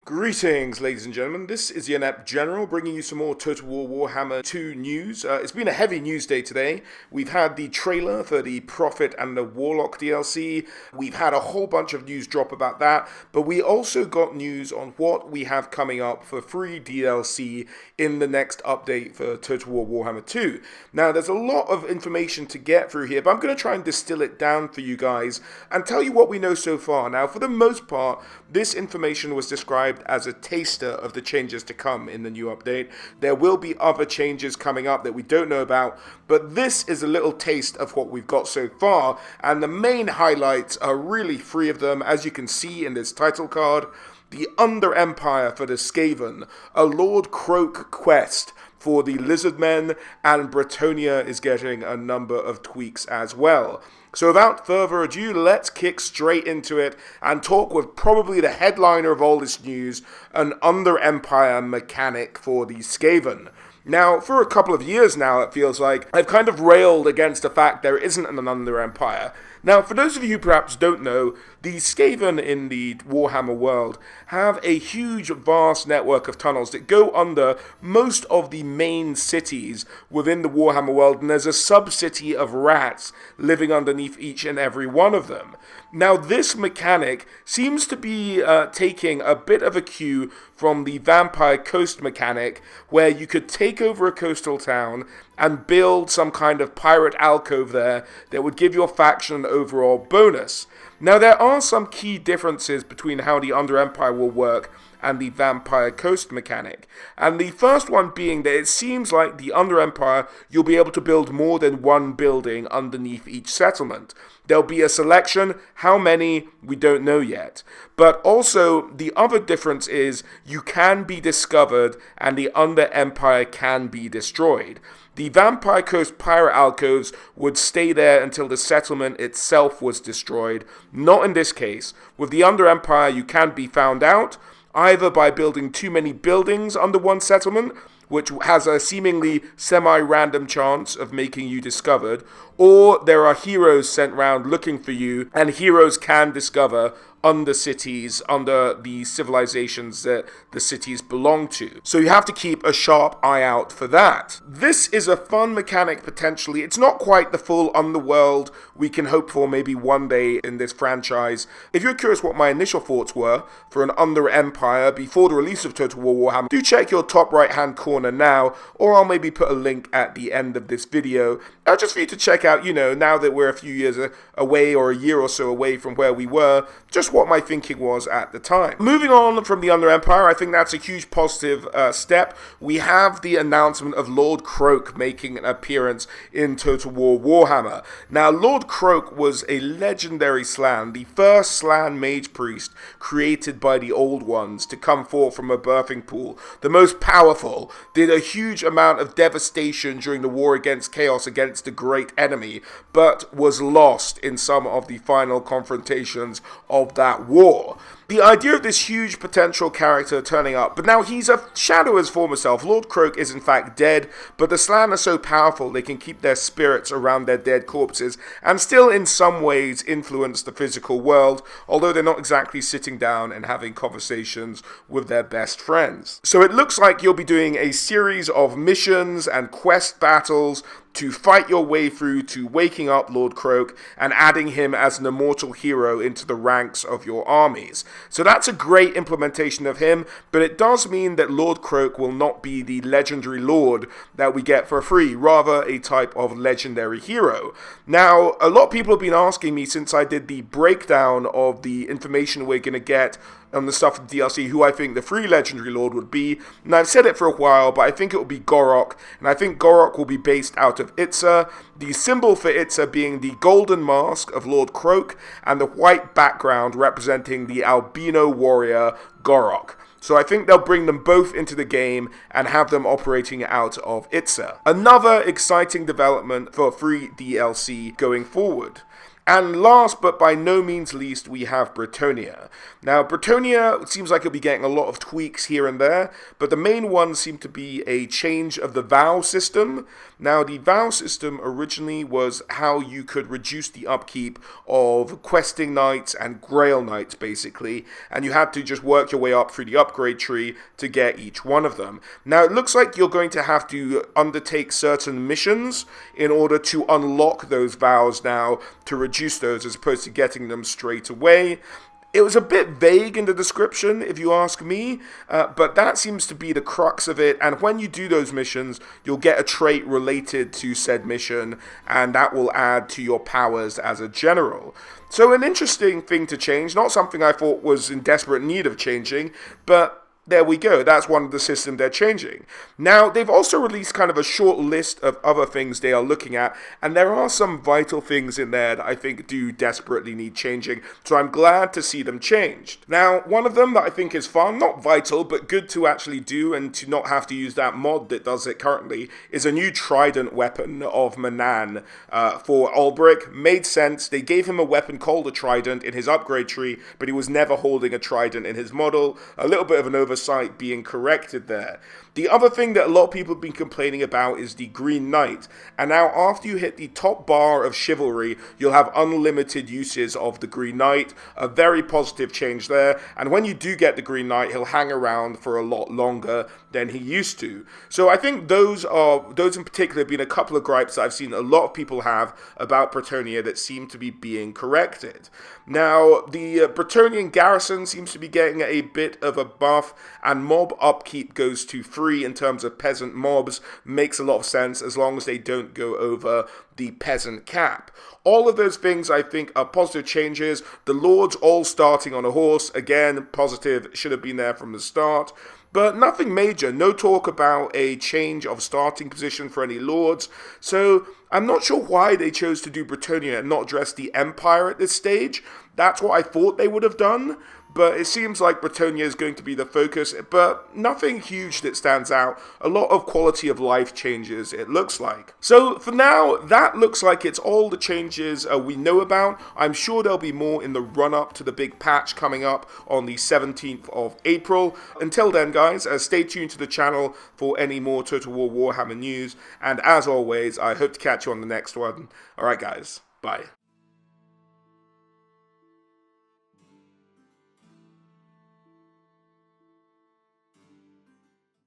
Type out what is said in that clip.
Greetings, ladies and gentlemen. This is the Inept General bringing you some more Total War Warhammer 2 news. It's been a heavy news day today. We've had the trailer for the Prophet and the Warlock DLC. We've had a whole bunch of news drop about that, but we also got news on what we have coming up for free DLC in the next update for Total War Warhammer 2. Now, there's a lot of information to get through here, but I'm going to try and distill it down for you guys and tell you what we know so far. Now, for the most part, this information was described as a taster of the changes to come in the new update. There will be other changes coming up that we don't know about, but this is a little taste of what we've got so far, and the main highlights are really three of them, as you can see in this title card. The Under-Empire for the Skaven, a Lord Kroak quest for the Lizardmen, and Bretonnia is getting a number of tweaks as well. So without further ado, let's kick straight into it and talk with probably the headliner of all this news, an Under-Empire mechanic for the Skaven. Now, for a couple of years now, it feels like I've kind of railed against the fact there isn't an Under-Empire. Now, for those of you who perhaps don't know, the Skaven in the Warhammer world have a huge, vast network of tunnels that go under most of the main cities within the Warhammer world, and there's a sub-city of rats living underneath each and every one of them. Now, this mechanic seems to be taking a bit of a cue from the Vampire Coast mechanic, where you could take over a coastal town and build some kind of pirate alcove there that would give your faction an overall bonus. Now, there are some key differences between how the Under-Empire will work and the Vampire Coast mechanic. And the first one being that it seems like the Under-Empire, you'll be able to build more than one building underneath each settlement. There'll be a selection. How many, we don't know yet. But also, the other difference is you can be discovered and the Under-Empire can be destroyed. The Vampire Coast pirate alcoves would stay there until the settlement itself was destroyed. Not in this case. With the Under-Empire, you can be found out, either by building too many buildings under one settlement, which has a seemingly semi-random chance of making you discovered, or there are heroes sent round looking for you, and heroes can discover under cities, under the civilizations that the cities belong to. So you have to keep a sharp eye out for that. This is a fun mechanic potentially. It's not quite the full underworld we can hope for maybe one day in this franchise. If you're curious what my initial thoughts were for an Under-Empire before the release of Total War Warhammer, do check your top right hand corner now, or I'll maybe put a link at the end of this video, just for you to check out, now that we're a few years away or a year or so away from where we were, just what my thinking was at the time. Moving on from the Under-Empire, I think that's a huge positive step. We have the announcement of Lord Kroak making an appearance in Total War Warhammer. Now, Lord Kroak was a legendary Slann, the first Slann mage priest created by the Old Ones to come forth from a birthing pool. The most powerful, did a huge amount of devastation during the war against Chaos, against the great enemy, but was lost in some of the final confrontations of that war. The idea of this huge potential character turning up, but now he's a shadow of his former self. Lord Kroak is in fact dead, but the Slann are so powerful they can keep their spirits around their dead corpses and still in some ways influence the physical world, although they're not exactly sitting down and having conversations with their best friends. So it looks like you'll be doing a series of missions and quest battles to fight your way through to waking up Lord Kroak and adding him as an immortal hero into the ranks of your armies. So that's a great implementation of him, but it does mean that Lord Kroak will not be the legendary lord that we get for free, rather a type of legendary hero. Now, a lot of people have been asking me since I did the breakdown of the information we're going to get on the stuff in DLC, who I think the free legendary lord would be. And I've said it for a while, but I think it will be Gorok, and I think Gorok will be based out of Itza, the symbol for Itza being the golden mask of Lord Kroak, and the white background representing the albino warrior Gorok. So I think they'll bring them both into the game and have them operating out of Itza. Another exciting development for free DLC going forward. And last but by no means least, we have Bretonnia. Now, Bretonnia seems like it'll be getting a lot of tweaks here and there, but the main ones seem to be a change of the vow system. Now, the vow system originally was how you could reduce the upkeep of questing knights and grail knights, basically, and you had to just work your way up through the upgrade tree to get each one of them. Now, it looks like you're going to have to undertake certain missions in order to unlock those vows now, to reduce those as opposed to getting them straight away. It was a bit vague in the description, if you ask me, but that seems to be the crux of it, and when you do those missions, you'll get a trait related to said mission, and that will add to your powers as a general. So an interesting thing to change, not something I thought was in desperate need of changing, but there we go, that's one of the systems they're changing. Now, they've also released kind of a short list of other things they are looking at, and there are some vital things in there that I think do desperately need changing, so I'm glad to see them changed. Now, one of them that I think is fun, not vital, but good to actually do and to not have to use that mod that does it currently, is a new trident weapon of Manan for Ulbrich. Made sense, they gave him a weapon called a trident in his upgrade tree, but he was never holding a trident in his model. A little bit of an oversight being corrected there. The other thing that a lot of people have been complaining about is the Green Knight, and now after you hit the top bar of Chivalry, you'll have unlimited uses of the Green Knight, a very positive change there, and when you do get the Green Knight, he'll hang around for a lot longer than he used to. So I think those in particular have been a couple of gripes that I've seen a lot of people have about Bretonnia that seem to be being corrected. Now, the Bretonnian garrison seems to be getting a bit of a buff, and mob upkeep goes to 3 in terms of peasant mobs. Makes a lot of sense as long as they don't go over the peasant cap. All of those things I think are positive changes. The lords all starting on a horse, again, positive, should have been there from the start. But nothing major, no talk about a change of starting position for any lords, so I'm not sure why they chose to do Bretonnia and not address the Empire at this stage. That's what I thought they would have done, but it seems like Bretonnia is going to be the focus, but nothing huge that stands out. A lot of quality of life changes, it looks like. So for now, that looks like it's all the changes we know about. I'm sure there'll be more in the run-up to the big patch coming up on the 17th of April. Until then, guys, stay tuned to the channel for any more Total War Warhammer news, and as always, I hope to catch you on the next one. Alright guys, bye.